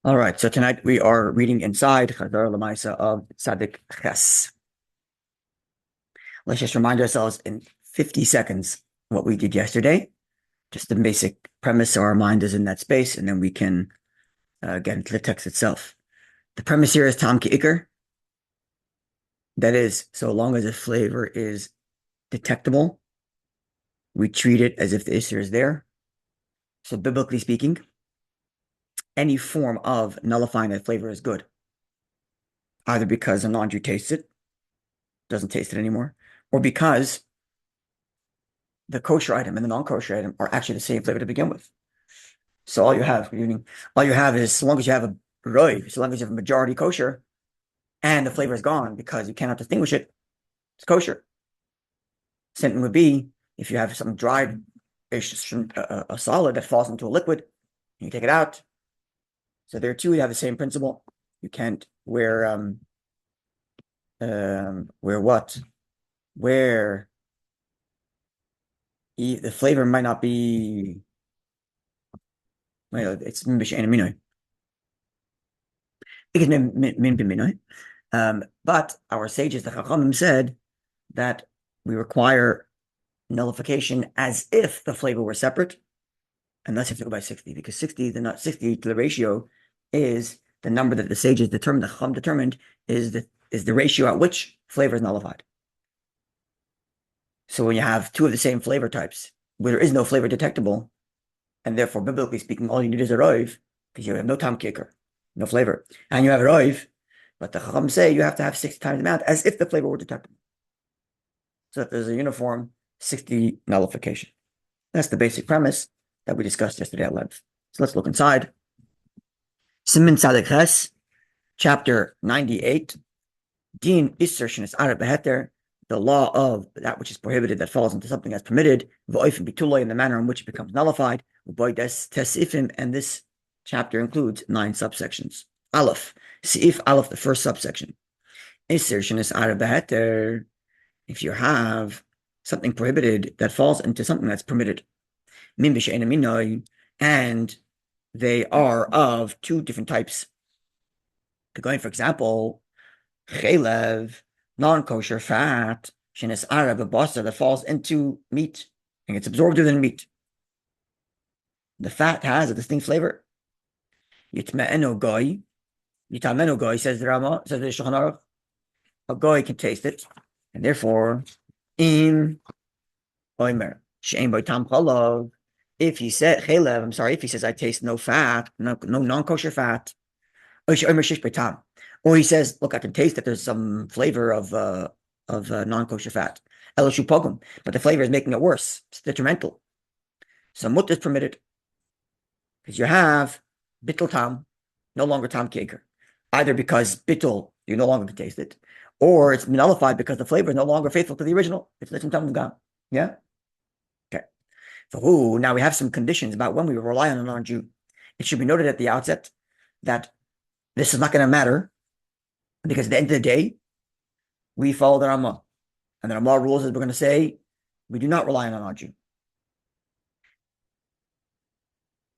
All right, so tonight we are reading inside Chazzarah u'LeMaaseh of Tzadik Ches. Let's just remind ourselves in 50 seconds what we did yesterday, just the basic premise so our mind is in that space, and then we can get into the text itself. The premise here is Tam Ki'ikr. That is, so long as the flavor is detectable, we treat it as if the Isser is there. So biblically speaking, any form of nullifying that flavor is good, either because a non-Jew tastes it, doesn't taste it anymore, or because the kosher item and the non-kosher item are actually the same flavor to begin with. So all you have, is, so long as you have a roiv, so long as you have a majority kosher, and the flavor is gone because you cannot distinguish it, it's kosher. Same thing would be if you have some dried, a solid that falls into a liquid, you take it out. So there too, you have the same principle. You can't wear what? Where the flavor might not be, well, it's mimbish but our sages, the Chachamim, said that we require nullification as if the flavor were separate, and that's if you go by 60, because 60 to the ratio is the number that the sages determined, the Chacham determined, is the ratio at which flavor is nullified. So when you have two of the same flavor types, where there is no flavor detectable, and therefore, biblically speaking, all you need is a roiv, because you have no tam kicker, no flavor, and you have a roiv, but the Chacham say you have to have 60 times the amount as if the flavor were detectable. So that there's a uniform 60 nullification. That's the basic premise that we discussed yesterday at length. So let's look inside. Siman Tzadik Ches, chapter 98. Din Isser Shenis Arab Beheter, the law of that which is prohibited that falls into something that's permitted, V'oifim Bituloi, in the manner in which it becomes nullified, Tesifim, and this chapter includes 9 subsections. Aleph, Seif Aleph, the first subsection. Isser Shenis Arab Beheter, if you have something prohibited that falls into something that's permitted, Min B'She'ena Minoi, and they are of 2 different types. Going, for example, chelev, non-kosher fat, shenis arab, a basar that falls into meat and gets absorbed within meat. The fat has a distinct flavor. Yitme'enu goy, yitamenu goy, says the Rama, says the Shulchan Aruch. A goy can taste it, and therefore, in oimer, she'en by tam chalav, if he said chelev, I'm sorry, if he says I taste no fat, no non-kosher fat, or he says, look, I can taste that there's some flavor of non-kosher fat. Eloshu pogum, but the flavor is making it worse. It's detrimental. So mut is permitted because you have bittul tam, no longer tam kaker, either because bittul you no longer can taste it, or it's nullified because the flavor is no longer faithful to the original. It's litzim tam gam. Yeah. Okay. So now we have some conditions about when we rely on a non-Jew. It should be noted at the outset that this is not going to matter because at the end of the day, we follow the Ramah. And the Ramah rules is we're going to say, we do not rely on a non-Jew.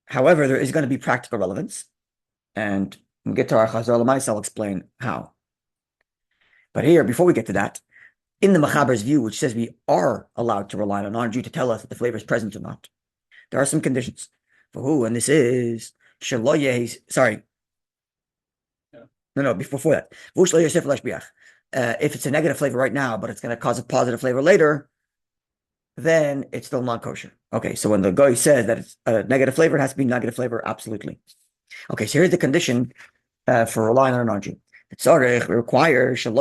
However, there is going to be practical relevance. And when we get to our Chazzarah u'LeMaaseh, I'll explain how. But here, before we get to that, in the Mechaber's view, which says we are allowed to rely on a non-Jew to tell us if the flavor is present or not, there are some conditions. For who? And this is, sorry. No, before that. If it's a negative flavor right now, but it's going to cause a positive flavor later, then it's still non-kosher. Okay, so when the guy says that it's a negative flavor, it has to be negative flavor, absolutely. Okay, so here's the condition for relying on a non-Jew. The tzarech requires the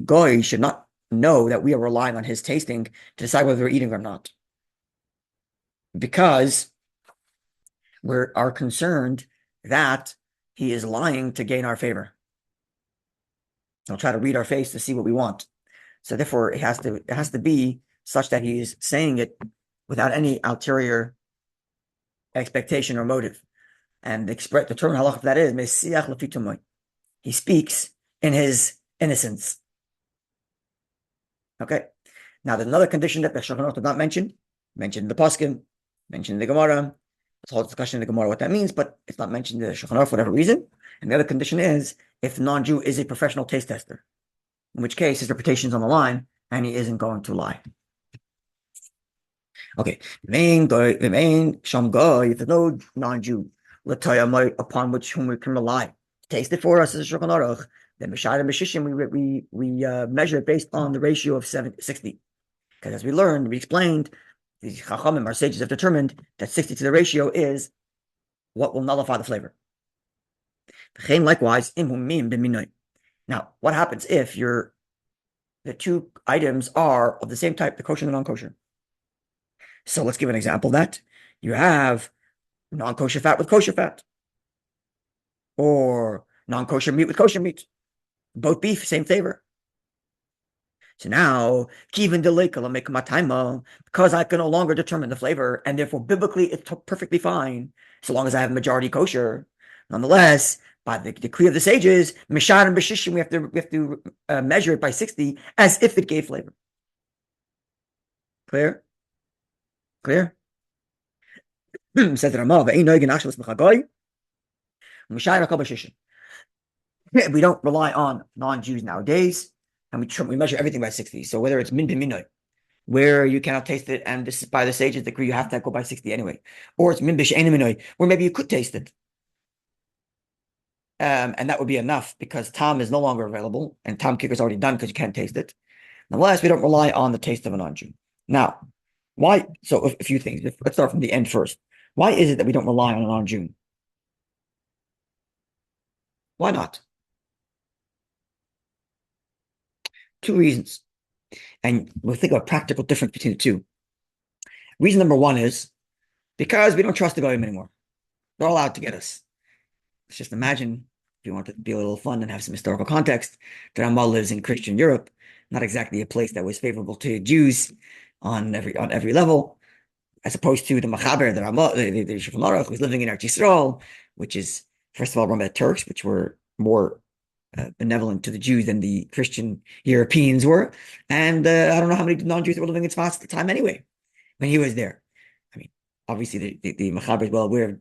guy should not know that we are relying on his tasting to decide whether we're eating or not. Because we are concerned that he is lying to gain our favor. He'll try to read our face to see what we want. So therefore, it has to be such that he's saying it without any ulterior expectation or motive. And the term halach for that is mesiach lefitumoi. He speaks in his innocence. Okay. Now there's another condition that the Shulchan Aruch did not mention. Mentioned in the Poskim, mentioned in the Gemara. It's a whole discussion in the Gemara what that means, but it's not mentioned in the Shulchan Aruch for whatever reason. And the other condition is if the non-Jew is a professional taste tester, in which case his reputation is on the line and he isn't going to lie. Okay, the main sham guy, if there's no non-Jew, upon whom we can rely, taste it for us as a Shulchan Aruch, then Mishad and Meshishim, we measure it based on the ratio of 60. Because as we learned, we explained, the Chachamim, our sages, have determined that 60 to the ratio is what will nullify the flavor. Likewise, now, what happens if the two items are of the same type, the kosher and the non-kosher? So let's give an example of that. You have non-kosher fat with kosher fat, or non-kosher meat with kosher meat. Both beef, same flavor. So now, because I can no longer determine the flavor, and therefore biblically it's perfectly fine, so long as I have majority kosher. Nonetheless, by the decree of the sages, Mishad and Beshishim, we have to measure it by 60 as if it gave flavor. Clear? Clear? Says the Ramah, we don't rely on non-Jews nowadays, and we measure everything by 60. So whether it's min b'minoi, where you cannot taste it, and this is by the sages decree, you have to go by 60 anyway, or it's min b'she'ein, where maybe you could taste it. And that would be enough because Tom is no longer available, and Tom kicker is already done because you can't taste it. Nonetheless, we don't rely on the taste of a non-Jew. Now, why? So a few things. Let's start from the end first. Why is it that we don't rely on a non-Jew? Why not? Two reasons. And we'll think of a practical difference between the two. Reason number one is because we don't trust the Goyim anymore. They're all out to get us. Let's just imagine, if you want to be a little fun and have some historical context, that Ramah lives in Christian Europe, not exactly a place that was favorable to Jews on every level, as opposed to the Machaber, the Shulchan Aruch, who's living in Eretz Yisrael, which is, first of all, run by the Turks, which were more benevolent to the Jews than the Christian Europeans were. And I don't know how many non-Jews were living in Tzfat at the time anyway, when he was there. I mean, obviously the Machaber is well aware of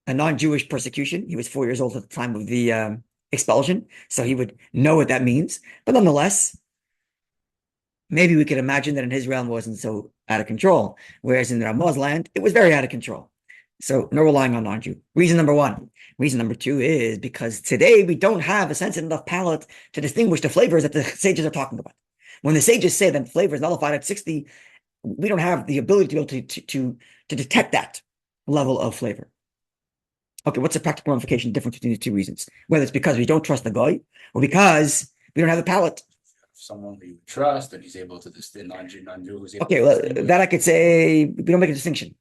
non-Jewish persecution. He was 4 years old at the time of the expulsion, so he would know what that means. But nonetheless, maybe we could imagine that in his realm wasn't so out of control, whereas in Ramah's land, it was very out of control. So no relying on non-Jew. Reason number one. Reason number two is because today we don't have a sensitive enough palate to distinguish the flavors that the sages are talking about. When the sages say that flavor is nullified at 60, we don't have the ability to be able to detect that level of flavor. Okay, what's the practical ramification difference between the two reasons? Whether it's because we don't trust the guy or because we don't have the palate. Someone who you trust and he's able to distinguish non-Jew who's able okay, well, that I could say we don't make a distinction.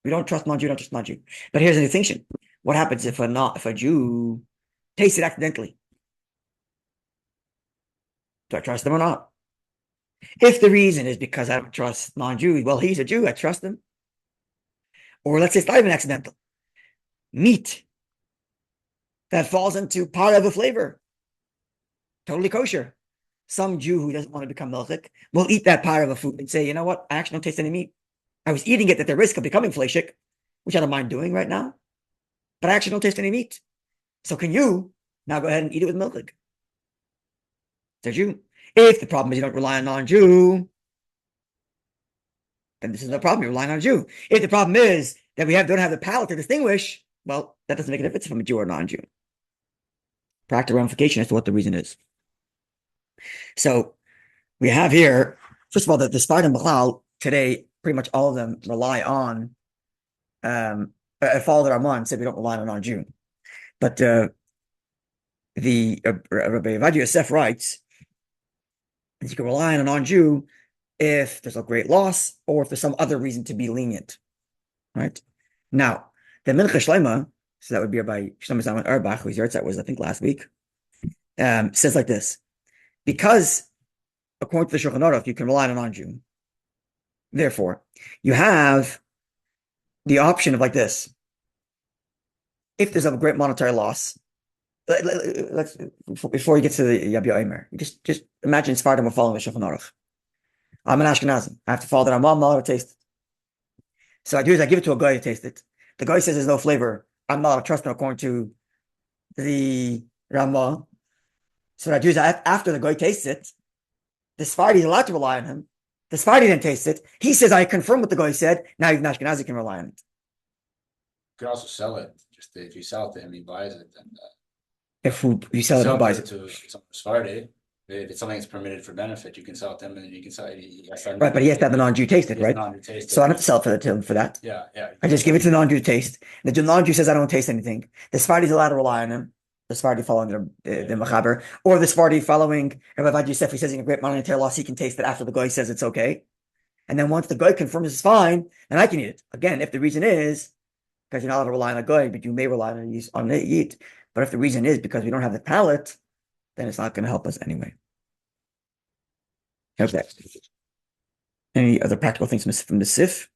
We don't trust non-Jew, don't trust non-Jew. But here's the distinction. What happens if a Jew tastes it accidentally? Do I trust them or not? If the reason is because I don't trust non-Jews, well, he's a Jew, I trust him. Or let's say it's not even accidental. Meat that falls into part of a flavor, totally kosher. Some Jew who doesn't want to become melchik will eat that part of a food and say, you know what, I actually don't taste any meat. I was eating it at the risk of becoming fleshik, which I don't mind doing right now, but I actually don't taste any meat. So can you now go ahead and eat it with melchik? It's a Jew. If the problem is you don't rely on non-Jew, then this is no problem. You're relying on a Jew. If the problem is that we don't have the palate to distinguish, well, that doesn't make a difference from a Jew or a non-Jew. Practical ramification as to what the reason is. So we have here, first of all, that the Spartan B'chlal today, pretty much all of them rely on, follow the Ramah and say we don't rely on a non-Jew. But the Rabbi Avad Yosef writes that you can rely on a non-Jew if there's a great loss or if there's some other reason to be lenient. Right? Now, the Mincha Shlema, so that would be by Shlomo Zalman Auerbach, whose yahrzeit was, I think, last week, says like this. Because, according to the Shulchan Aruch, you can rely on a non-Jew. Therefore, you have the option of like this. If there's a great monetary loss, let's before you get to the Yabi Omer, just imagine Sfardim were following the Shulchan Aruch. I'm an Ashkenazi. I have to follow the Ramah, I'm not allowed to taste it. So I do is I give it to a guy to taste it. The guy says there's no flavor. I'm not allowed to trust him according to the Rama. So what I do is after the guy tastes it, the Sephardi is allowed to rely on him. The Sephardi didn't taste it. He says, I confirm what the guy said. Now even Ashkenazi can rely on it. You can also sell it. Just if you sell it to him, he buys it. Then If you you sell can it, who sell buys it it? to someone who's Sephardi. If it's something that's permitted for benefit, you can sell it to him, and then you can sell it. Right, but he has to have the non-Jew taste it, He has right? non-taste So I it. don't have to sell it to him for that. Yeah, yeah. I just give it to the non-Jew to taste. The non-Jew says I don't taste anything. The Sephardi is allowed to rely on him. The Sephardi following the Machaber, or the Sephardi following Rabbi Vad Yosef, he says in a great monetary loss, he can taste it after the guy says it's okay. And then once the guy confirms it's fine, then I can eat it. Again, if the reason is because you're not allowed to rely on a guy, but you may rely on it eat. But if the reason is because we don't have the palate, then it's not going to help us anyway. Okay. Any other practical things from the Sif?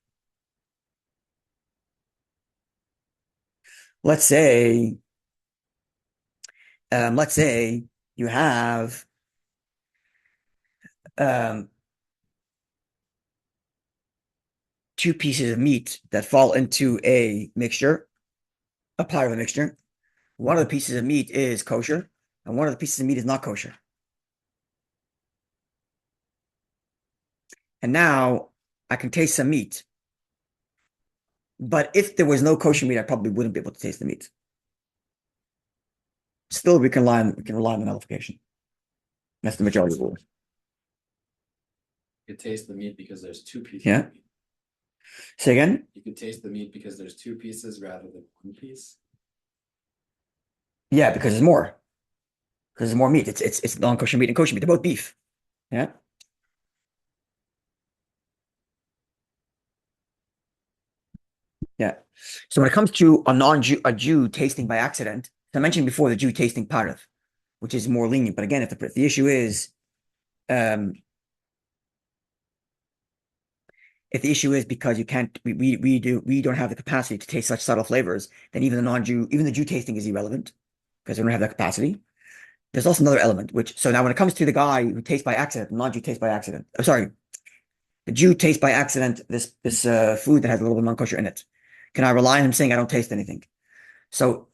Let's say you have two pieces of meat that fall into a mixture, a part of a mixture. One of the pieces of meat is kosher, and one of the pieces of meat is not kosher. And now I can taste some meat. But if there was no kosher meat, I probably wouldn't be able to taste the meat. Still, we can rely on the nullification. That's the majority rule. You could taste the meat because there's two pieces. Yeah. Of meat. Say again? You could taste the meat because there's two pieces rather than one piece. Yeah, because there's more. Because there's more meat. It's non-kosher meat and kosher meat. They're both beef. Yeah. Yeah. So when it comes to a Jew tasting by accident, I mentioned before the Jew tasting parav, which is more lenient. But again, if the issue is, if the issue is because you can't, we don't have the capacity to taste such subtle flavors, then even the Jew tasting is irrelevant because we don't have that capacity. There's also another element, so now when it comes to the guy who tastes by accident, the non-Jew tastes by accident. I'm sorry, the Jew tastes by accident this food that has a little bit of non-kosher in it. Can I rely on him saying I don't taste anything? So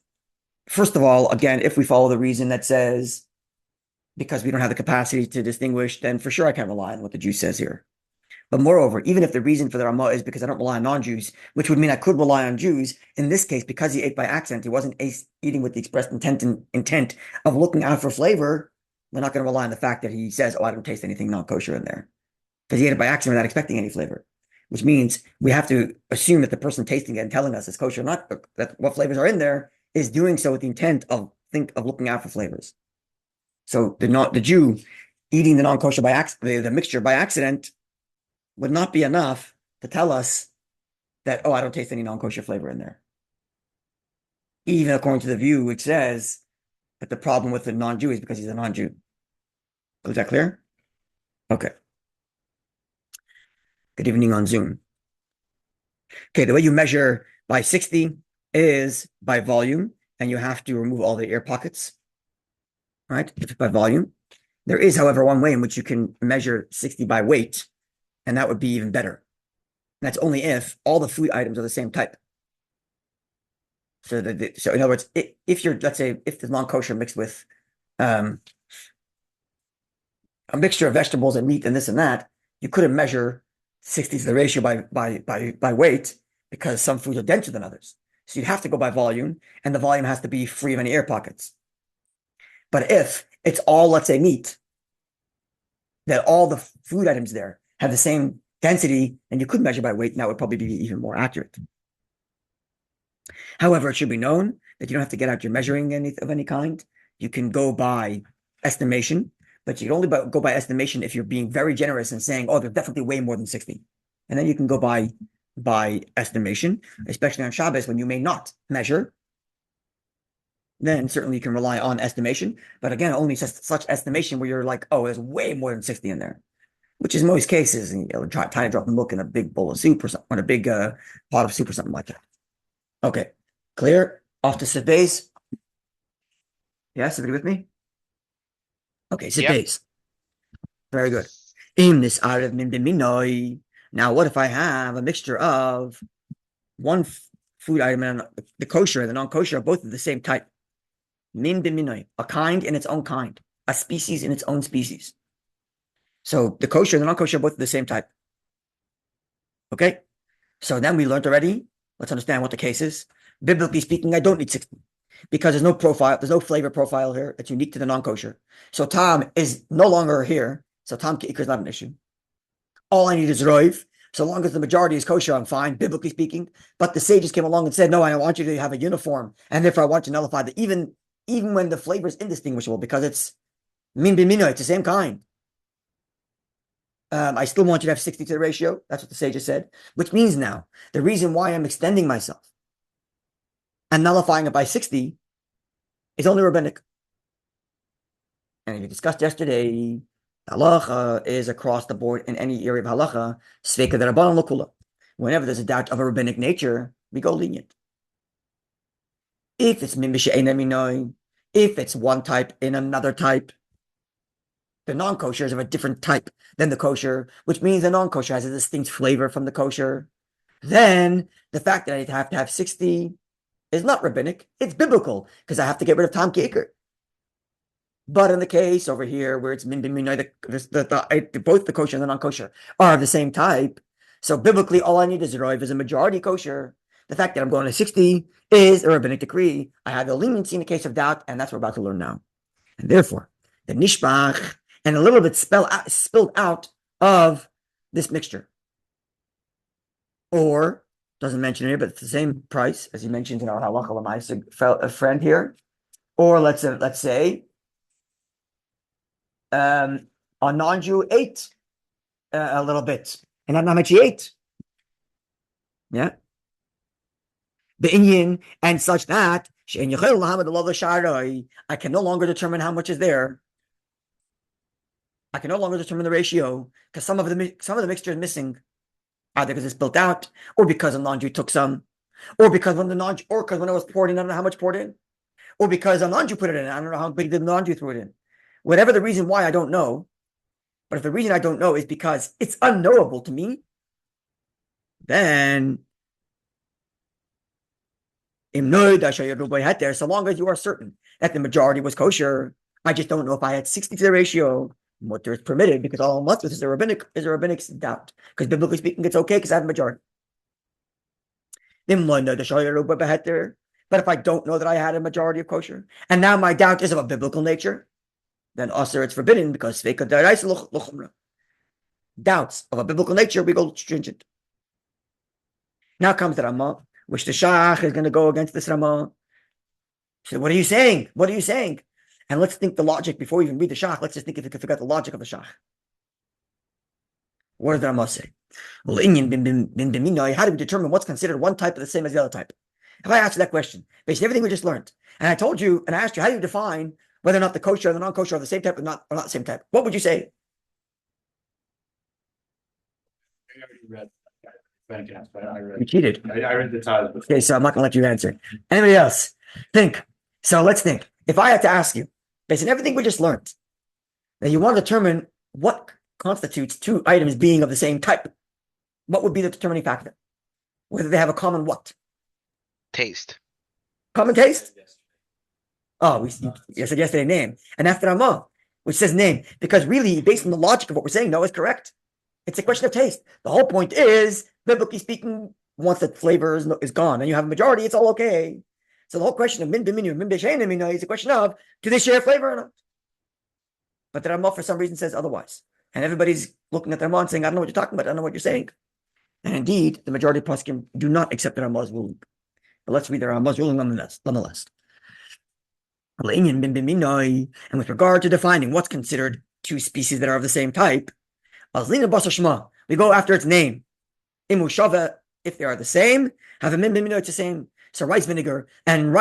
first of all, again, if we follow the reason that says because we don't have the capacity to distinguish, then for sure I can't rely on what the Jew says here. But moreover, even if the reason for the Ramah is because I don't rely on non-Jews, which would mean I could rely on Jews, in this case, because he ate by accident, he wasn't eating with the expressed intent of looking out for flavor, we're not going to rely on the fact that he says, oh, I don't taste anything non-kosher in there. Because he ate it by accident without expecting any flavor, which means we have to assume that the person tasting it and telling us it's kosher or not, that what flavors are in there, is doing so with the intent of looking out for flavors. So the Jew eating the non-kosher by accident, the mixture by accident, would not be enough to tell us that, oh, I don't taste any non-kosher flavor in there. Even according to the view which says that the problem with the non-Jew is because he's a non-Jew. Is that clear? Okay. Good evening on Zoom. Okay, the way you measure by 60 is by volume, and you have to remove all the air pockets, right? If it's by volume. There is, however, one way in which you can measure 60 by weight, and that would be even better. That's only if all the food items are the same type. So in other words, if you're, let's say, if the non-kosher mixed with a mixture of vegetables and meat and this and that, you couldn't measure 60 to the ratio by weight because some foods are denser than others. So you'd have to go by volume, and the volume has to be free of any air pockets. But if it's all, let's say, meat, that all the food items there have the same density, and you could measure by weight, and that would probably be even more accurate. However, it should be known that you don't have to get out your measuring of any kind. You can go by estimation, but you can only go by estimation if you're being very generous and saying, oh, there's definitely way more than 60. And then you can go by estimation, especially on Shabbos when you may not measure. Then certainly you can rely on estimation. But again, only such estimation where you're like, oh, there's way more than 60 in there, which is most cases, and trying to drop milk in a big bowl of soup or something, or a big pot of soup or something like that. Okay, clear? Off to sit base. Yes, everybody with me? Okay, sit base. Very good. In this Arab min b'minoi. Now, what if I have a mixture of one food item and the kosher and the non-kosher are both of the same type. Min b'minoi, a kind in its own kind, a species in its own species. So the kosher and the non-kosher are both of the same type. Okay? So then we learned already. Let's understand what the case is. Biblically speaking, I don't need 60 because there's no profile, there's no flavor profile here. It's unique to the non-kosher. So Tom is no longer here. So Tom Kikr is not an issue. All I need is Roiv. So long as the majority is kosher, I'm fine, biblically speaking. But the sages came along and said, no, I want you to have a uniform. And therefore I want to nullify that even when the flavor is indistinguishable because it's min b'mino, it's the same kind. I still want you to have 60 to the ratio. That's what the sages said. Which means now, the reason why I'm extending myself and nullifying it by 60 is only rabbinic. And we discussed yesterday, halacha is across the board in any area of halacha, sveika d'rabbanan l'kula. Whenever there's a doubt of a rabbinic nature, we go lenient. If it's min b'she'eina minoi, if it's one type in another type, the non-kosher is of a different type than the kosher, which means the non-kosher has a distinct flavor from the kosher. Then the fact that I have to have 60 is not rabbinic, it's biblical, because I have to get rid of Tom Kaker. But in the case over here where it's min b'minoi, both the kosher and the non-kosher are of the same type. So biblically, all I need is roiv is a majority kosher. The fact that I'm going to 60 is a rabbinic decree. I have the leniency in the case of doubt, and that's what we're about to learn now. And therefore, the nishbach and a little bit spilled out of this mixture. Or, doesn't mention it here, but it's the same price as he mentions in our halacha u'LeMaaseh, a friend here. Or let's say a non-Jew ate a little bit, and not how much he ate. Yeah. The Inyan and such that I can no longer determine how much is there. I can no longer determine the ratio because some of the mixture is missing, either because it's built out, or because a non-Jew took some, or because when it was poured in, I don't know how much poured in, or because a non-Jew put it in, I don't know how big the non-Jew threw it in. Whatever the reason why, I don't know. But if the reason I don't know is because it's unknowable to me, then so long as you are certain that the majority was kosher, I just don't know if I had 60 to the ratio. Mutter is permitted because all mutter is a rabbinic doubt. Because biblically speaking, it's okay because I have a majority. But if I don't know that I had a majority of kosher, and now my doubt is of a biblical nature, then also it's forbidden because doubts of a biblical nature, we go stringent. Now comes the Ramah, which the Shach is going to go against this Ramah. So what are you saying? What are you saying? And let's think the logic before we even read the Shach. Let's just think if you could figure out the logic of the Shach. What does the Ramah say? Well, how do we determine what's considered one type of the same as the other type? If I asked you that question, based on everything we just learned, and I told you and I asked you, how do you define whether or not the kosher and the non-kosher are the same type or not the same type? What would you say? I already read. I read. You cheated. I read the title. Okay, so I'm not going to let you answer. Anybody else? Think. So let's think. If I had to ask you, based on everything we just learned, that you want to determine what constitutes two items being of the same type, what would be the determining factor? Whether they have a common what? Taste. Common taste? Oh, you said yesterday name. And after Ramah, which says name, because really, based on the logic of what we're saying, no, is correct. It's a question of taste. The whole point is, biblically speaking, once the flavor is gone and you have a majority, it's all okay. So the whole question of min b'minu, min b'she'eina minoi is a question of, do they share flavor or not? But the Ramah, for some reason, says otherwise. And everybody's looking at the Ramah and saying, I don't know what you're talking about, I don't know what you're saying. And indeed, the majority of poskim do not accept the Ramah's ruling. But let's read the Ramah's ruling nonetheless. And with regard to defining what's considered two species that are of the same type, we go after its name. If they are the same, have a min b'mino, it's the same. So rice vinegar and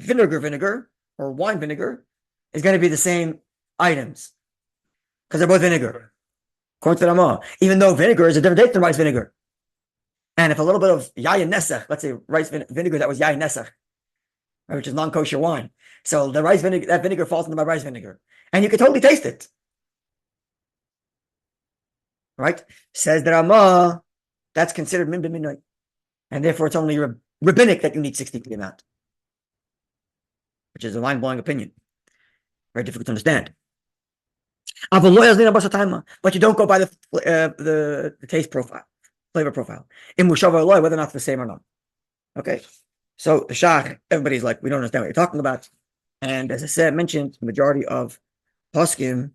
vinegar or wine vinegar is going to be the same items because they're both vinegar. According to the Ramah, even though vinegar is a different taste than rice vinegar. And if a little bit of yayin nesach, let's say rice vinegar that was yayin nesach, which is non-kosher wine. So the rice vinegar, that vinegar falls into my rice vinegar. And you can totally taste it. Right? Says the Ramah, that's considered min b'minoi. And therefore, it's only rabbinic that you need 60 to the amount, which is a mind-blowing opinion. Very difficult to understand. But you don't go by the taste profile, flavor profile. In Mushava Aloy, whether or not it's the same or not. Okay. So the Shach, everybody's like, we don't understand what you're talking about. And as I said, mentioned, the majority of poskim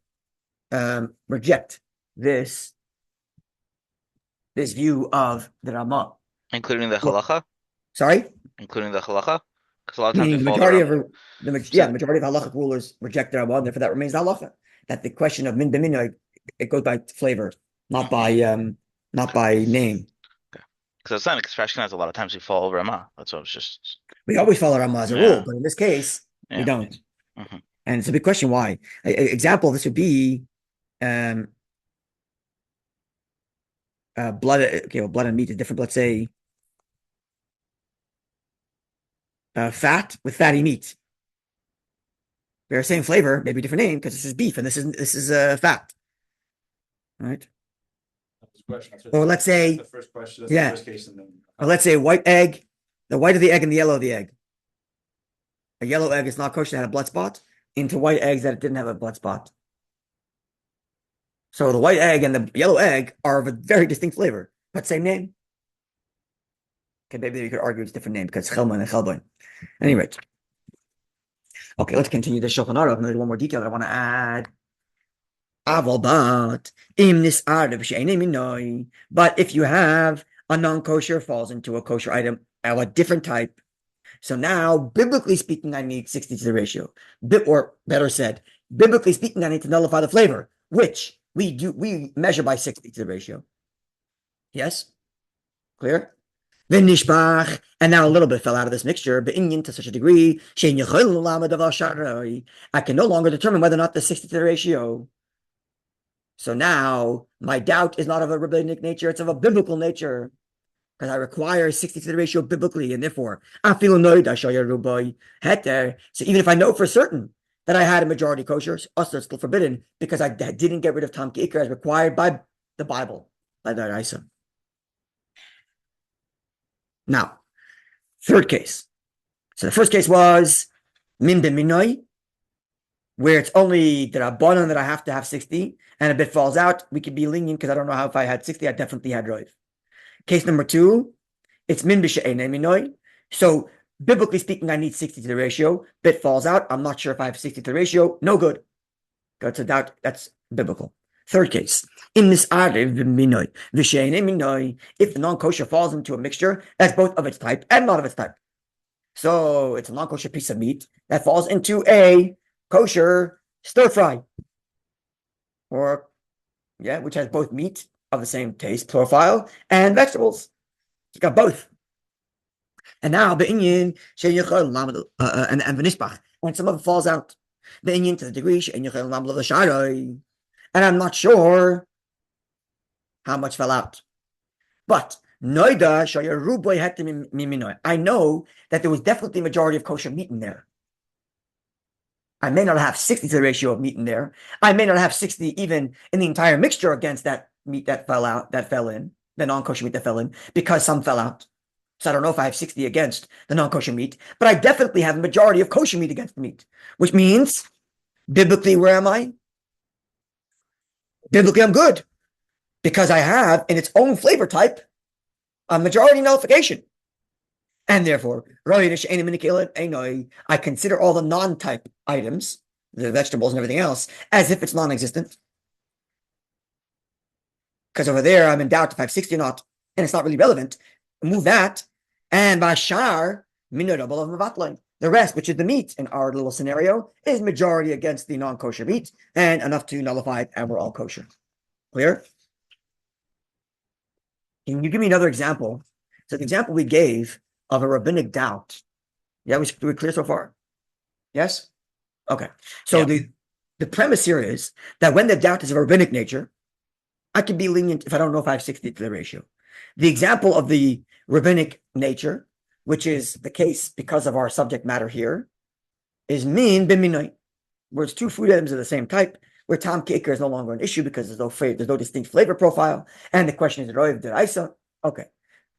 reject this view of the Ramah. Including the halacha? Sorry? Including the halacha? Because a lot of times Meaning we the follow majority the of the majority of halachic rulers reject the Ramah, and therefore that remains the halacha. That the question of min b'minoi, it goes by flavor, not by name. Because it's not because Ashkenaz a lot of times we follow Ramah. That's what I was just. We always follow Ramah as a rule, but in this case, we don't. Mhm. And it's a big question why. Example of this would be blood. Okay, well, blood and meat is different. Let's say fat with fatty meat. They're the same flavor, maybe different name because this is beef and this is fat. All right. Or let's say, the first question. yeah. The first case, and then, Or let's say white egg, the white of the egg and the yellow of the egg. A yellow egg is not kosher that had a blood spot into white eggs that didn't have a blood spot. So the white egg and the yellow egg are of a very distinct flavor, but same name. Okay, maybe you could argue it's a different name because Chelman and Chelbain. Anyway. Okay, let's continue the Shulchan Aruch. There's one more detail that I want to add. But if you have a non-kosher falls into a kosher item of a different type, so now, biblically speaking, I need 60 to the ratio. Or better said, biblically speaking, I need to nullify the flavor, which we measure by 60 to the ratio. Yes? Clear? Nishbach, and now a little bit fell out of this mixture, but to such a degree, I can no longer determine whether or not the 60 to the ratio. So now my doubt is not of a rabbinic nature, it's of a biblical nature. Because I require 60 to the ratio biblically, and therefore I feel annoyed. So even if I know for certain that I had a majority kosher, also it's still forbidden because I didn't get rid of Tam Kikar as required by the Bible, by the Raisa. Now, third case. So the first case was Min B'Minoi, where it's only the Rabbanan that I have to have 60, and if it falls out, we could be lenient because I don't know how if I had 60, I definitely had Roiv. Case number 2, it's Min B'She'enei Minoi. So biblically speaking, I need 60 to the ratio. Bit falls out. I'm not sure if I have 60 to the ratio. No good. That's a doubt. That's biblical. Third case, in this Arev Minoi, V'She'enei Minoi, if the non-kosher falls into a mixture that's both of its type and not of its type. So it's a non-kosher piece of meat that falls into a kosher stir fry, or which has both meat of the same taste profile and vegetables. You got both. And now the Inyan and Venishbach, when some of it falls out, the Inyan to the degree and I'm not sure how much fell out. But I know that there was definitely a majority of kosher meat in there. I may not have 60 to the ratio of meat in there. I may not have 60 even in the entire mixture against that meat that fell in, the non-kosher meat that fell in, because some fell out. So I don't know if I have 60 against the non-kosher meat, but I definitely have a majority of kosher meat against the meat, which means, biblically, where am I? Biblically, I'm good, because I have, in its own flavor type, a majority nullification. And therefore, I consider all the non-type items, the vegetables and everything else, as if it's non-existent. Because over there, I'm in doubt if I have 60 or not, and it's not really relevant. Move that, and Bashar, the rest, which is the meat in our little scenario, is majority against the non-kosher meat, and enough to nullify it, and we're all kosher. Clear? Can you give me another example? So the example we gave of a rabbinic doubt. Yeah, we're clear so far? Yes? Okay. So the premise here is that when the doubt is of a rabbinic nature, I can be lenient if I don't know if I have 60 to the ratio. The example of the rabbinic nature, which is the case because of our subject matter here, is min b'minoi, where it's two food items of the same type, where Tam Kikar is no longer an issue because there's no distinct flavor profile, and the question is Roiv Deraisa. Okay.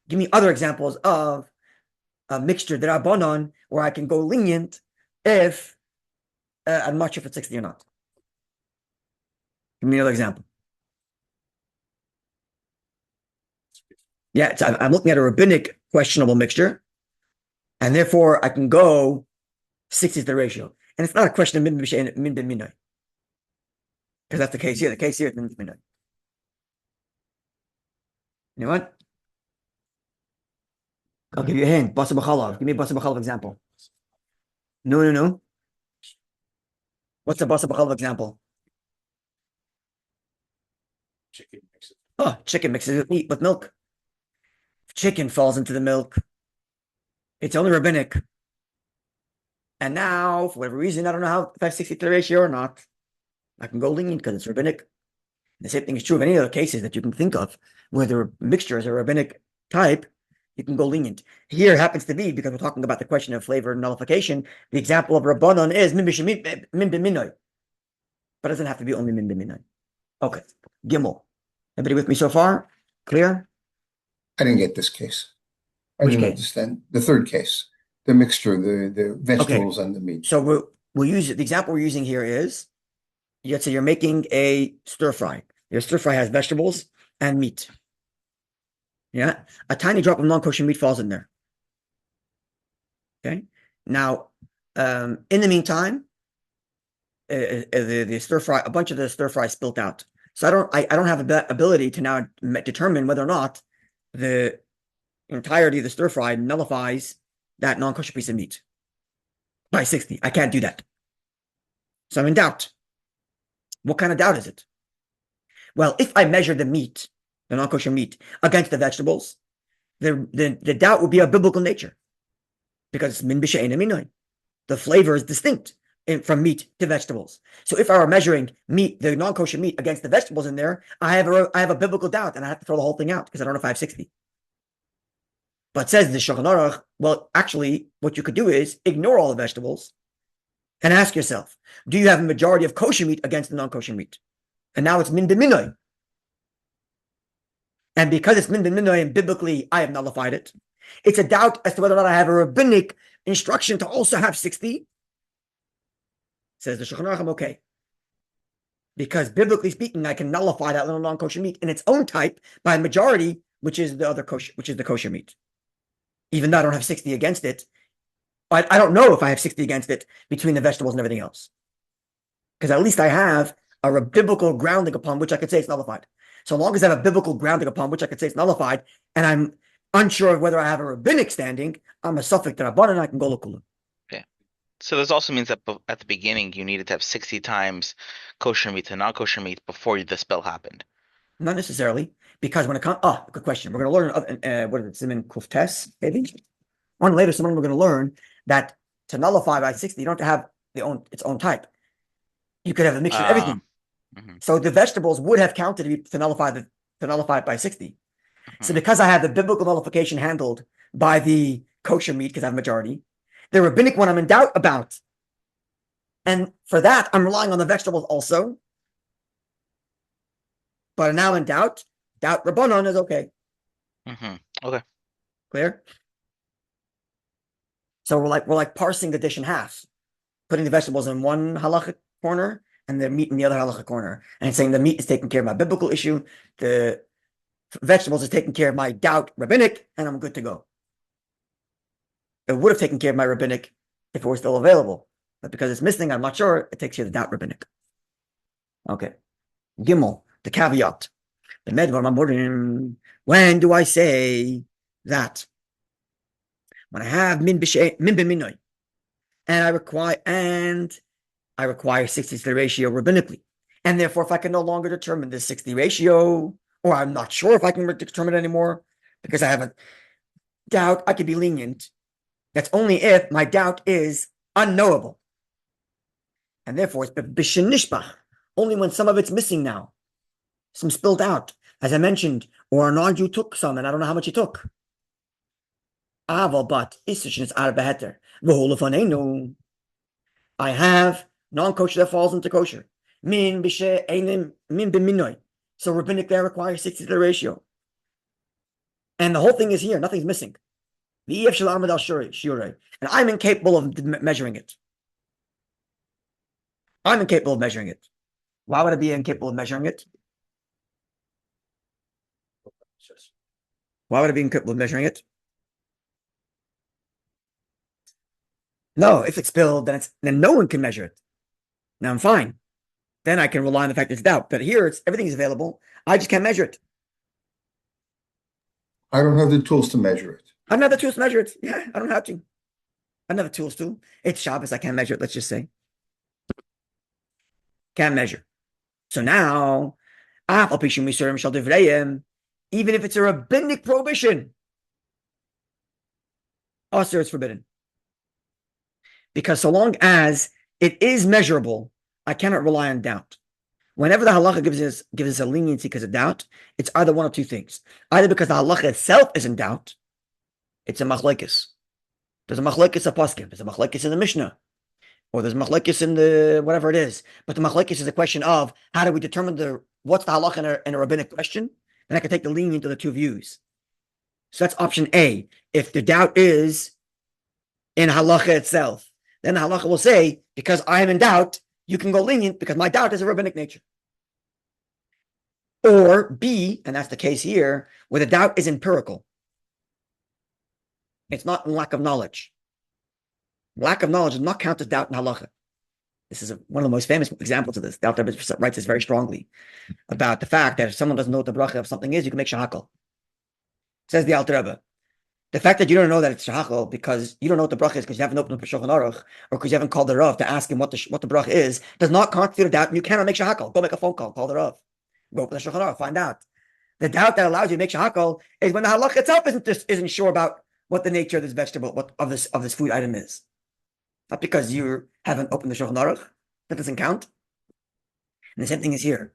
Give me other examples of a mixture that Rabbanon where I can go lenient if I'm not sure if it's 60 or not. Give me another example. Yeah, I'm looking at a rabbinic questionable mixture, and therefore I can go 60 is the ratio. And it's not a question of min bin minay. Because that's the case here. The case here is min bin minay. You know what? I'll give you a hint. Basa b'chalav. Give me a basa b'chalav example. No. What's a basa b'chalav example? Chicken mix it. Oh, chicken mixes with meat, with milk. If chicken falls into the milk, it's only rabbinic. And now, for whatever reason, I don't know how if I have 60 ratio or not, I can go lenient because it's rabbinic. The same thing is true of any other cases that you can think of where the mixture is a rabbinic type. You can go lenient. Here happens to be, because we're talking about the question of flavor and nullification, the example of Rabbanon is min b'minoy. But it doesn't have to be only min b'minoy. Okay. Gimel. Everybody with me so far? Clear? I didn't get this case. I Which didn't case? understand. The third case, the mixture, the vegetables and the meat. So we'll use it. The example we're using here is, let's say you're making a stir fry. Your stir fry has vegetables and meat. Yeah, a tiny drop of non-kosher meat falls in there. Okay. Now, in the meantime, the stir fry, a bunch of the stir fry spilt out. So I don't have the ability to now determine whether or not the entirety of the stir fry nullifies that non-kosher piece of meat by 60. I can't do that. So I'm in doubt. What kind of doubt is it? Well, if I measure the meat, the non-kosher meat, against the vegetables, the doubt would be of biblical nature, because it's min b'she'ein minoi. The flavor is distinct from meat to vegetables. So if I were measuring meat, the non-kosher meat, against the vegetables in there, I have a biblical doubt, and I have to throw the whole thing out because I don't know if I have 60. But says the Shulchan Aruch, well, actually, what you could do is ignore all the vegetables and ask yourself, do you have a majority of kosher meat against the non-kosher meat? And now it's min b'minoi. And because it's min b'minoi and biblically I have nullified it, it's a doubt as to whether or not I have a rabbinic instruction to also have 60. Says the Shulchan Aruch, okay. Because biblically speaking, I can nullify that little non-kosher meat in its own type by a majority, which is the other kosher, which is the kosher meat. Even though I don't have 60 against it, I don't know if I have 60 against it between the vegetables and everything else. Because at least I have a biblical grounding upon which I could say it's nullified. So long as I have a biblical grounding upon which I could say it's nullified, and I'm unsure of whether I have a rabbinic standing, I'm a suffix that and I can go look. Okay. So this also means that at the beginning you needed to have 60 times kosher meat to non-kosher meat before the spell happened. Not necessarily, because when it comes, good question. We're going to learn what is it, Siman Kuftes, maybe. On later, we're going to learn that to nullify by 60, you don't have to have its own type. You could have a mixture of everything. So the vegetables would have counted to nullify it by 60. So because I have the biblical nullification handled by the kosher meat, because I have a majority, the rabbinic one I'm in doubt about. And for that, I'm relying on the vegetables also. But now in doubt Rabbanon is okay. Okay. Clear? So we're like parsing the dish in half, putting the vegetables in one halachic corner and the meat in the other halachic corner, and saying the meat is taking care of my biblical issue, the vegetables is taking care of my doubt rabbinic, and I'm good to go. It would have taken care of my rabbinic if it were still available, but because it's missing, I'm not sure, it takes care of the doubt rabbinic. Okay. Gimel, the caveat. The medvar mamurim. When do I say that? When I have min b'minoi, and I require 60 to the ratio rabbinically, and therefore, if I can no longer determine this 60 ratio, or I'm not sure if I can determine it anymore because I have a doubt, I could be lenient. That's only if my doubt is unknowable, and therefore it's b'shenishbach, only when some of it's missing now, some spilled out, as I mentioned, or a non-Jew took some, and I don't know how much he took. But I have non-kosher that falls into kosher. Min b'minoi. So rabbinic there requires 60 to the ratio. And the whole thing is here. Nothing's missing. And I'm incapable of measuring it. I'm incapable of measuring it. Why would I be incapable of measuring it? Why would I be incapable of measuring it? No, if it's spilled, then no one can measure it. Now I'm fine. Then I can rely on the fact that it's doubt. But here, everything is available. I just can't measure it. I don't have the tools to measure it. I don't have the tools to measure it. Yeah, I don't have to. I don't have the tools to. It's Shabbos. I can't measure it. Let's just say. Can't measure. So now, even if it's a rabbinic prohibition, also it's forbidden. Because so long as it is measurable, I cannot rely on doubt. Whenever the halacha gives us a leniency because of doubt, it's either one of two things. Either because the halacha itself is in doubt, it's a machlekes. There's a machlekes of poskim. There's a machlekes in the Mishnah. Or there's machlekes in the whatever it is. But the machlekes is a question of how do we determine what's the halacha in a rabbinic question? Then I can take the lenient of the two views. So that's option A. If the doubt is in halacha itself, then the halacha will say, because I am in doubt, you can go lenient because my doubt is a rabbinic nature. Or B, and that's the case here, where the doubt is empirical. It's not lack of knowledge. Lack of knowledge does not count as doubt in halacha. This is one of the most famous examples of this. The Alter Rebbe writes this very strongly about the fact that if someone doesn't know what the bracha of something is, you can make shahakal. Says the Alter Rebbe. The fact that you don't know that it's shahakal because you don't know what the bracha is because you haven't opened up the Shulchan Aruch or because you haven't called the Rav to ask him what the bracha is does not constitute a doubt, and you cannot make shahakal. Go make a phone call, call the Rav, go open the Shulchan Aruch, find out. The doubt that allows you to make shahakal is when the halach itself isn't sure about what the nature of this vegetable, of this food item is. Not because you haven't opened the Shulchan Aruch, that doesn't count. And the same thing is here.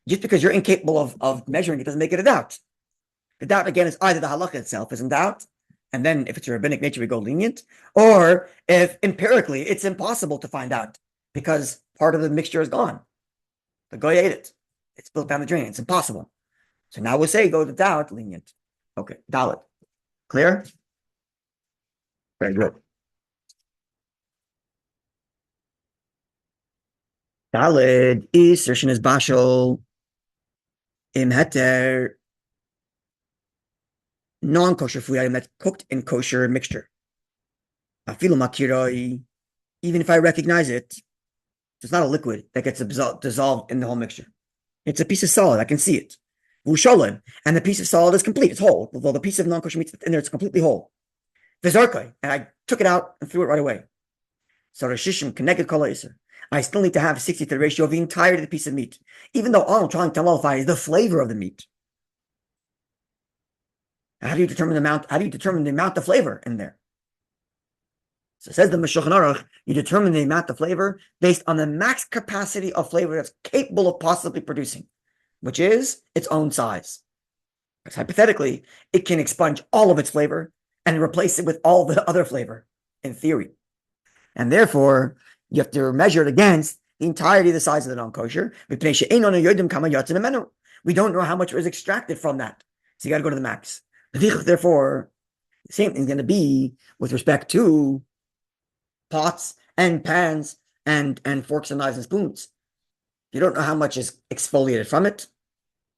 Just because you're incapable of measuring it doesn't make it a doubt. The doubt again is either the halacha itself is in doubt, and then if it's a rabbinic nature, we go lenient, or if empirically it's impossible to find out because part of the mixture is gone. The guy ate it. It's spilled down the drain. It's impossible. So now we'll say go to doubt, lenient. Okay, Dalit. Clear? Very good. Dalit is assertion is bashal im heter non-kosher food item that's cooked in kosher mixture. Afilu makiroi, even if I recognize it, it's not a liquid that gets dissolved in the whole mixture. It's a piece of solid. I can see it. Vusholim, and the piece of solid is complete. It's whole. Although the piece of non-kosher meat in there, it's completely whole. Vizarkai, and I took it out and threw it right away. So Rashishim connected kol iser. I still need to have 60 to the ratio of the entirety of the piece of meat, even though all I'm trying to nullify is the flavor of the meat. How do you determine the amount? How do you determine the amount of flavor in there? So it says the Shulchan Aruch, you determine the amount of flavor based on the max capacity of flavor that's capable of possibly producing, which is its own size. Because hypothetically, it can expunge all of its flavor and replace it with all the other flavor, in theory. And therefore, you have to measure it against the entirety of the size of the non-kosher. We don't know how much was extracted from that. So you got to go to the max. Therefore, the same thing is going to be with respect to pots and pans and forks and knives and spoons. You don't know how much is exfoliated from it,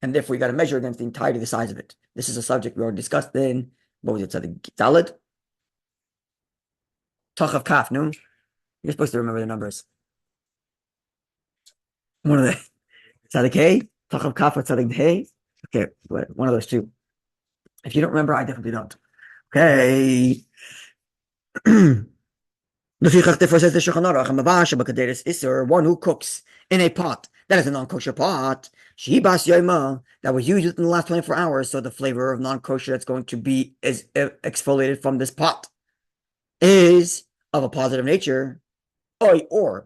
and therefore you got to measure against the entirety of the size of it. This is a subject we already discussed in, what was it, Daled? Tachav Kaf, no? You're supposed to remember the numbers. One of the Tzadik Hey, Tachav Kaf or Tzadik Hey. Okay, one of those two. If you don't remember, I definitely don't. Okay. One who cooks in a pot that is a non-kosher pot that was used within the last 24 hours, so the flavor of non-kosher that's going to be is exfoliated from this pot is of a positive nature. Or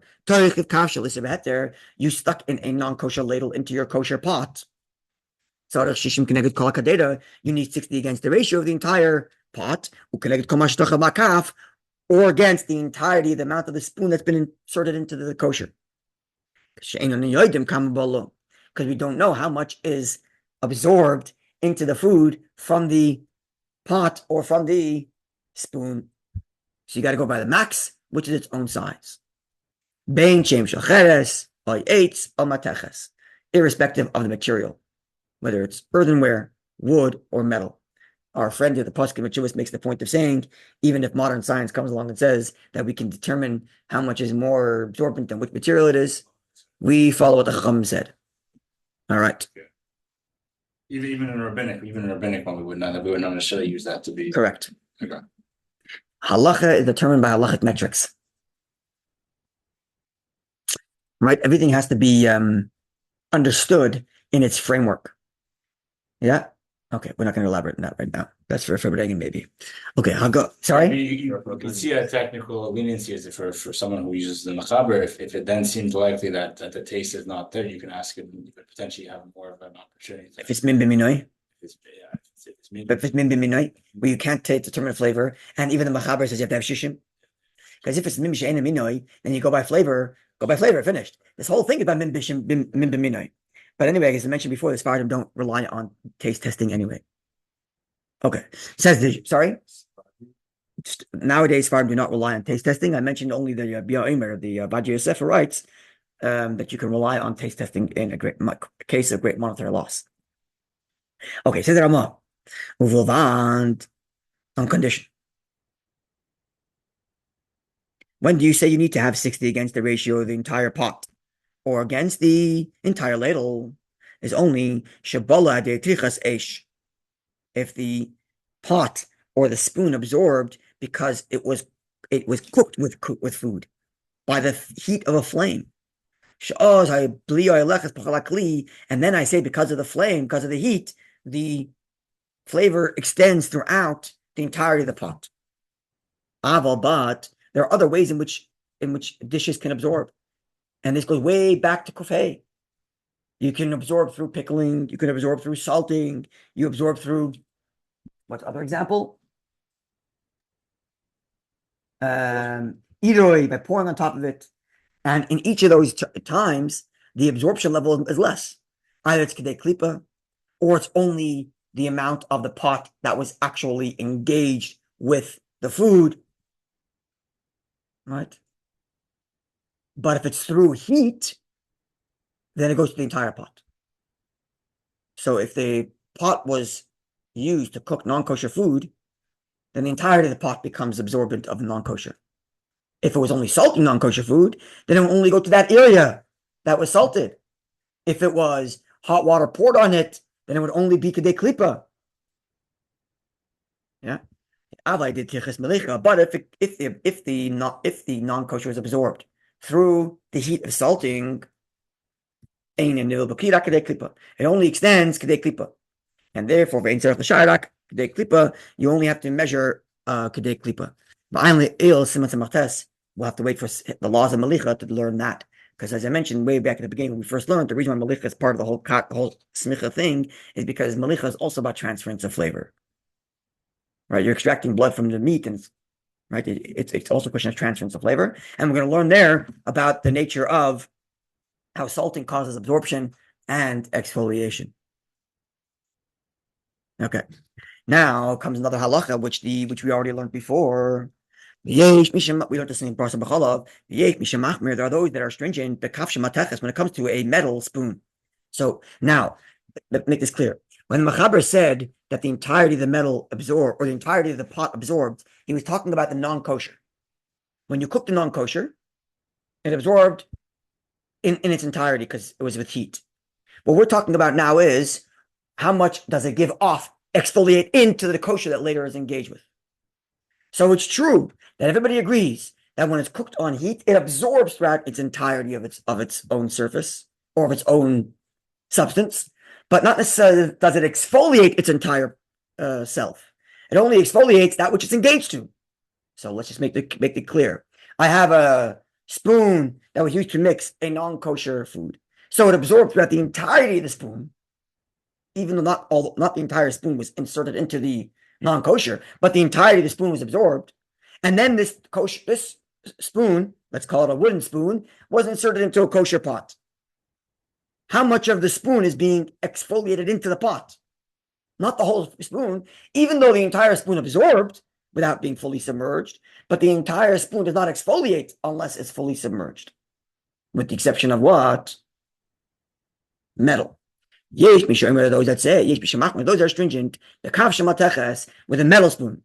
you stuck in a non-kosher ladle into your kosher pot. So you need 60 against the ratio of the entire pot, or against the entirety of the amount of the spoon that's been inserted into the kosher. Because we don't know how much is absorbed into the food from the pot or from the spoon. So you got to go by the max, which is its own size. Bein shem shacheres, eitz, mateches, irrespective of the material, whether it's earthenware, wood, or metal. Our friend here, the Poskim Chuvas, makes the point of saying, even if modern science comes along and says that we can determine how much is more absorbent than which material it is, we follow what the Chacham said. All right. Even in rabbinic one, we would not necessarily use that to be Correct. Okay. Halacha is determined by halachic metrics. Right? Everything has to be understood in its framework. Yeah? Okay, we're not going to elaborate on that right now. That's for Regan, maybe. Okay, I'll go. Sorry? You can see a technical leniency as for someone who uses the machaber. If it then seems likely that the taste is not there, you can ask him, you could potentially have more of an opportunity. If it's min b'minoi? If it's min b'minoi, where you can't determine a flavor, and even the machaber says you have to have shishim. Because if it's min b'she'en minoi, then you go by flavor, finished. This whole thing is about min b'minoi. But anyway, as I mentioned before, the Sfardim don't rely on taste testing anyway. Okay. Sorry? Nowadays, Sfardim do not rely on taste testing. I mentioned only the Bia'omer, the Badi Yosef writes that you can rely on taste testing in a case of great monetary loss. Okay, says the Ramah. On condition. When do you say you need to have 60 against the ratio of the entire pot? Or against the entire ladle is only shabola de trichas esh. If the pot or the spoon absorbed because it was cooked with food by the heat of a flame. And then I say because of the flame, because of the heat, the flavor extends throughout the entirety of the pot. But there are other ways in which dishes can absorb. And this goes way back to kufay. You can absorb through pickling. You can absorb through salting. You absorb through, what's other example? Iroi, by pouring on top of it. And in each of those times, the absorption level is less. Either it's kedei klipa, or it's only the amount of the pot that was actually engaged with the food. Right? But if it's through heat, then it goes to the entire pot. So if the pot was used to cook non-kosher food, then the entirety of the pot becomes absorbent of the non-kosher. If it was only salting non-kosher food, then it will only go to that area that was salted. If it was hot water poured on it, then it would only be kedei klipa. Yeah. But if the non-kosher is absorbed through the heat of salting, it only extends kedei klipa. And therefore, you only have to measure kedei klipa. We'll have to wait for the laws of Malicha to learn that. Because as I mentioned way back at the beginning when we first learned, the reason why Malicha is part of the whole smicha thing is because Malicha is also about transference of flavor. Right? You're extracting blood from the meat, and right? It's also a question of transference of flavor. And we're going to learn there about the nature of how salting causes absorption and exfoliation. Okay. Now comes another halacha, which we already learned before. We learned the same process of B'chalav. There are those that are stringent, when it comes to a metal spoon. So now, let's make this clear. When the Machaber said that the entirety of the metal absorbed, or the entirety of the pot absorbed, he was talking about the non-kosher. When you cook the non-kosher, it absorbed in its entirety because it was with heat. What we're talking about now is how much does it give off, exfoliate into the kosher that later is engaged with. So it's true that everybody agrees that when it's cooked on heat, it absorbs throughout its entirety of its own surface or of its own substance, but not necessarily does it exfoliate its entire self. It only exfoliates that which it's engaged to. So let's just make it clear. I have a spoon that was used to mix a non-kosher food, so it absorbed throughout the entirety of the spoon, even though not the entire spoon was inserted into the non-kosher, but the entirety of the spoon was absorbed. And then this spoon, let's call it a wooden spoon, was inserted into a kosher pot. How much of the spoon is being exfoliated into the pot? not the whole spoon, even though the entire spoon absorbed without being fully submerged, but the entire spoon does not exfoliate unless it's fully submerged, with the exception of what? Metal. Yesh mishomer, those that say, yesh mishamachmer, those are stringent, the kav shemateches, with a metal spoon.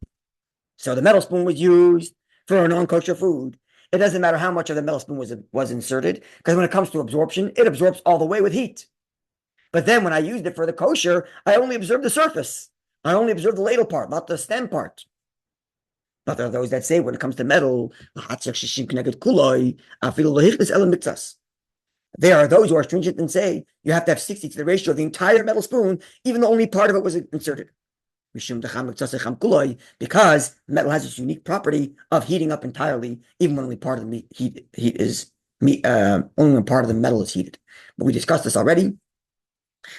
So the metal spoon was used for a non-kosher food. It doesn't matter how much of the metal spoon was inserted, because when it comes to absorption, it absorbs all the way with heat. But then when I used it for the kosher, I only observed the surface. I only observed the ladle part, not the stem part. But there are those that say when it comes to metal, there are those who are stringent and say you have to have 60 to the ratio of the entire metal spoon, even though only part of it was inserted. Because metal has this unique property of heating up entirely, even when only part of the heat is only when part of the metal is heated. But we discussed this already.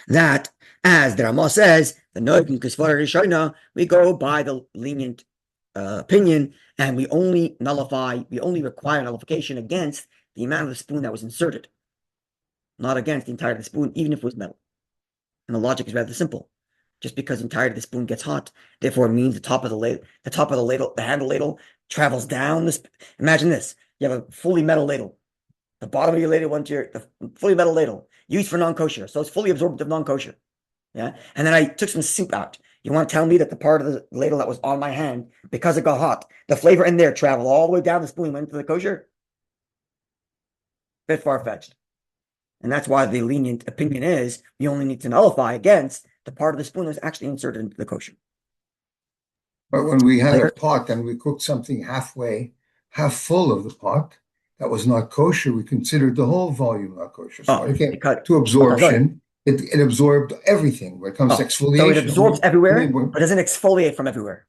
That, as the Ramah says, the Noigin Kisvara Rishona, we go by the lenient opinion, and we only require nullification against the amount of the spoon that was inserted, not against the entirety of the spoon, even if it was metal. And the logic is rather simple. Just because the entirety of the spoon gets hot, therefore it means the handle ladle travels down this. Imagine this: you have a fully metal ladle. The bottom of your ladle went to the fully metal ladle used for non-kosher, so it's fully absorbed of non-kosher. Yeah, and then I took some soup out. You want to tell me that the part of the ladle that was on my hand, because it got hot, the flavor in there traveled all the way down the spoon and went into the kosher? Bit far-fetched. And that's why the lenient opinion is we only need to nullify against the part of the spoon that was actually inserted into the kosher. But when we had a pot and we cooked something half full of the pot that was not kosher, we considered the whole volume not kosher. So to absorption, it absorbed everything when it comes to exfoliation. So it absorbs everywhere, but doesn't exfoliate from everywhere.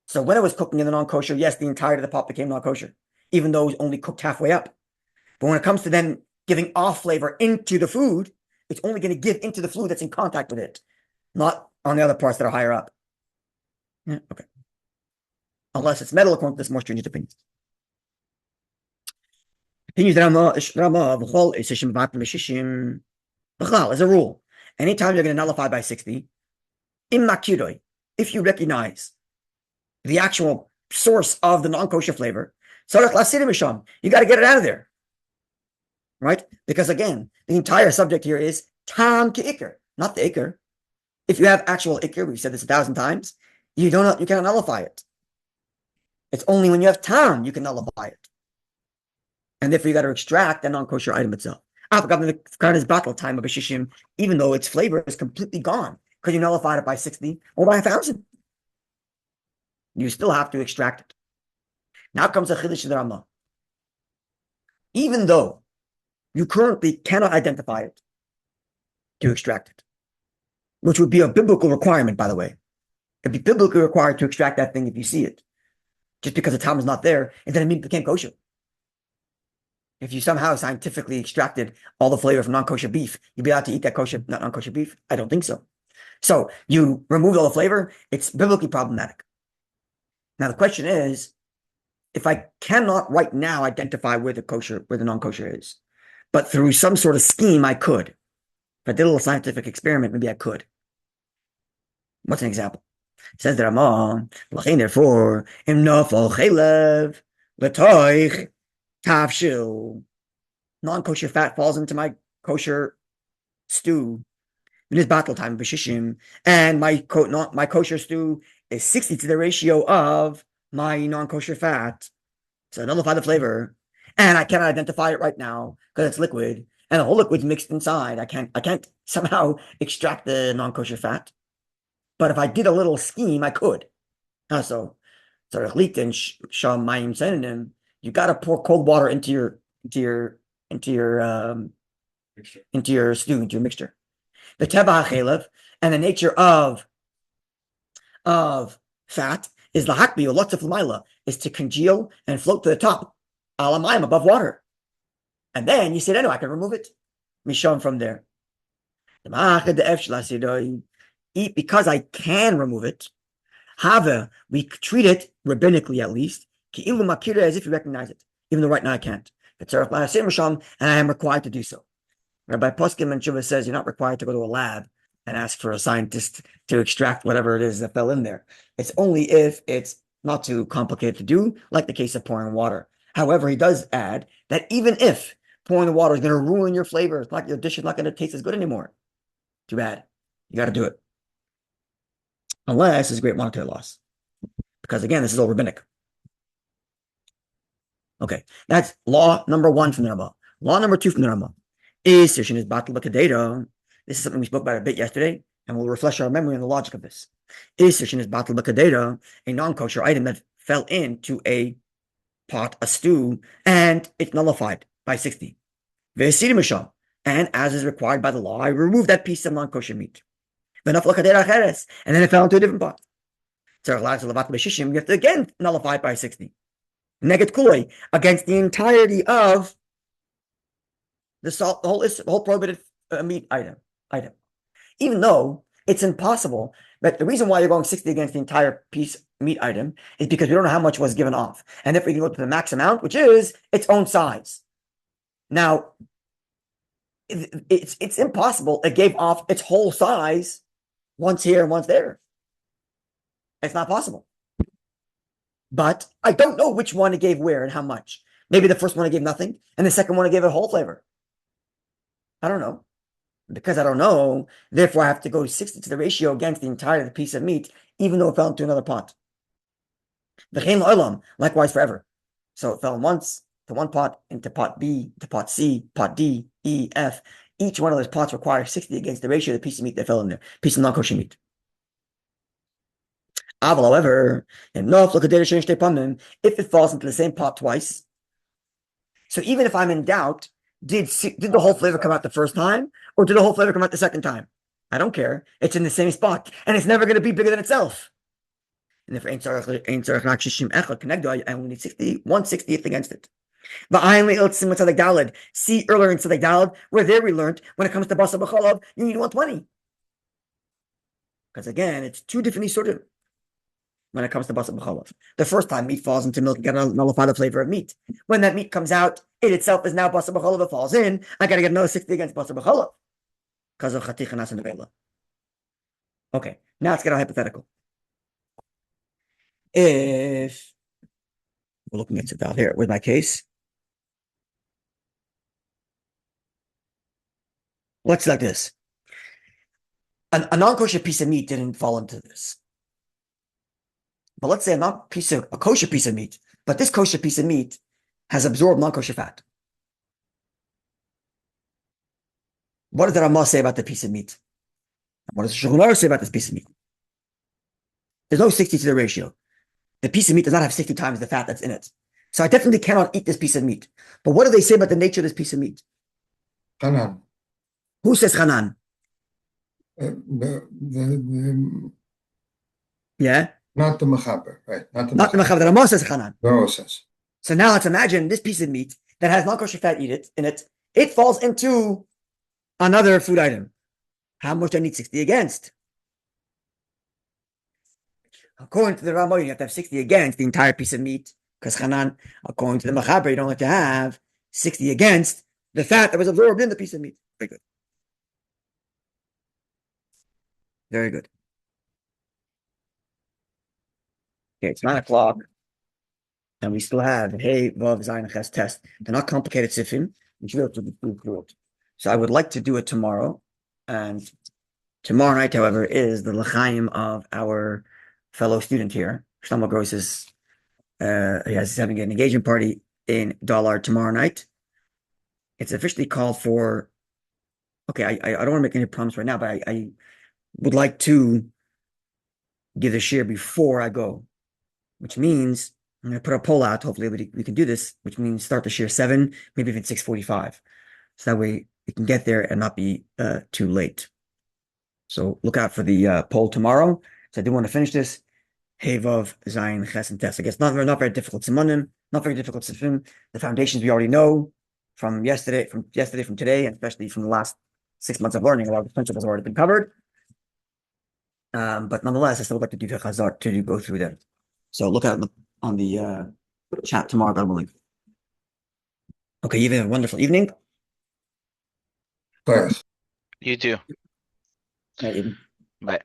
So when it was cooking in the non-kosher, yes, the entirety of the pot became non-kosher, even though it was only cooked halfway up. But when it comes to then giving off flavor into the food, it's only going to give into the fluid that's in contact with it, not on the other parts that are higher up. Yeah, okay. Unless it's metal, according to this more stringent opinions. Opinions as a rule, anytime you're going to nullify by 60, if you recognize the actual source of the non-kosher flavor, you got to get it out of there. Right? Because again, the entire subject here is tam ke'ikr, not the ikr. If you have actual ikr, we've said this 1,000 times, you cannot nullify it. It's only when you have tam you can nullify it. And therefore you got to extract the non-kosher item itself. Even though its flavor is completely gone, because you nullified it by 60 or by 1,000. You still have to extract it. Now comes the Chiddush of the Ramah. Even though you currently cannot identify it to extract it, which would be a biblical requirement, by the way. It'd be biblically required to extract that thing if you see it. Just because the time is not there, it doesn't mean it became kosher. If you somehow scientifically extracted all the flavor from non-kosher beef, you'd be allowed to eat that kosher, not non-kosher beef? I don't think so. So you removed all the flavor, it's biblically problematic. Now the question is, if I cannot right now identify where the non-kosher is, but through some sort of scheme I could. If I did a little scientific experiment, maybe I could. What's an example? It says that therefore, non-kosher fat falls into my kosher stew. It is battle time, and my kosher stew is 60 to the ratio of my non-kosher fat. So I nullify the flavor, and I cannot identify it right now because it's liquid, and the whole liquid's mixed inside. I can't somehow extract the non-kosher fat. But if I did a little scheme, I could. So you got to pour cold water into your stew, into your mixture. The teva hachelev, and the nature of fat is lahakbi or lots of lamaila, is to congeal and float to the top, alamayim, above water. And then you say, no, I can remove it. Mishon from there. Eat because I can remove it. Hava, we treat it rabbinically at least, as if you recognize it, even though right now I can't. And I am required to do so. Rabbi Poskim and Shuvah says you're not required to go to a lab and ask for a scientist to extract whatever it is that fell in there. It's only if it's not too complicated to do, like the case of pouring water. However, he does add that even if pouring the water is going to ruin your flavor, it's not, your dish is not going to taste as good anymore. Too bad. You got to do it. Unless it's a great monetary loss. Because again, this is all rabbinic. Okay, that's law number 1 from the Rambam. Law number 2 from the Rambam is Sishin is Batal B'Kadeda. This is something we spoke about a bit yesterday, and we'll refresh our memory on the logic of this. Is Sishin is Batal B'Kadeda a non-kosher item that fell into a pot, a stew, and it's nullified by 60. And as is required by the law, I removed that piece of non-kosher meat. And then it fell into a different pot. You have to again nullify it by 60. Neged kulei, against the entirety of the whole prohibited meat item. Even though it's impossible, but the reason why you're going 60 against the entire meat item is because we don't know how much was given off. And if we can go to the max amount, which is its own size. Now, it's impossible. It gave off its whole size once here and once there. It's not possible. But I don't know which one it gave where and how much. Maybe the first one it gave nothing, and the second one it gave a whole flavor. I don't know. Because I don't know, therefore I have to go 60 to the ratio against the entire piece of meat, even though it fell into another pot. Likewise forever. So it fell once to one pot, into pot B, to pot C, pot D, E, F. Each one of those pots requires 60 against the ratio of the piece of meat that fell in there, piece of non-kosher meat. However, if it falls into the same pot twice, so even if I'm in doubt, did the whole flavor come out the first time, or did the whole flavor come out the second time? I don't care. It's in the same spot, and it's never going to be bigger than itself. And if I only need 60, 1/60th against it. See earlier in Tzaddik Daled, where there we learned when it comes to Basar B'Chalav, you need 120. Because again, it's two different Isurim when it comes to Basar B'Chalav. The first time meat falls into milk, you got to nullify the flavor of meat. When that meat comes out, it itself is now Basar B'Chalav. It falls in, I got to get another 60 against Basar B'Chalav. Because of Chatich and Nas and Nevela. Okay, now let's get a hypothetical. If we're looking at Tzaddik here with my case, let's say like this. A non-kosher piece of meat didn't fall into this. But let's say a kosher piece of meat, but this kosher piece of meat has absorbed non-kosher fat. What does the Ramah say about the piece of meat? What does the Shulchan Aruch say about this piece of meat? There's no 60 to the ratio. The piece of meat does not have 60 times the fat that's in it. So I definitely cannot eat this piece of meat. But what do they say about the nature of this piece of meat? Hanan. Who says Hanan? Yeah? Not the Mechaber, right? Not the Mechaber. The Ramah says Hanan. The Ramah says. So now let's imagine this piece of meat that has non-kosher fat in it. It falls into another food item. How much do I need 60 against? According to the Ramah, you have to have 60 against the entire piece of meat. Because Hanan, according to the Mechaber, you don't have to have 60 against the fat that was absorbed in the piece of meat. Very good. Very good. Okay, it's 9 o'clock. And we still have Hey, Vav, Zayin, Ches test. They're not complicated sifim. We should be able to go through it. So I would like to do it tomorrow. And tomorrow night, however, is the l'chaim of our fellow student here. Shlomo Gross is he's having an engagement party in Dollard tomorrow night. It's officially called for. Okay, I don't want to make any promise right now, but I would like to give the share before I go, which means I'm going to put a poll out. Hopefully we can do this, which means start the share 7, maybe even 6:45. So that way we can get there and not be too late. So look out for the poll tomorrow. So I do want to finish this. Hevav, Zayin, Ches, and Test. I guess not very difficult Simanim, not very difficult Sifim. The foundations we already know from yesterday, from today, and especially from the last 6 months of learning. A lot of the principles have already been covered. But nonetheless, I still would like to do Chazzarah to go through them. So look out on the chat tomorrow, God willing. Okay, you have a wonderful evening. Class. You too. Right, Eden. Bye.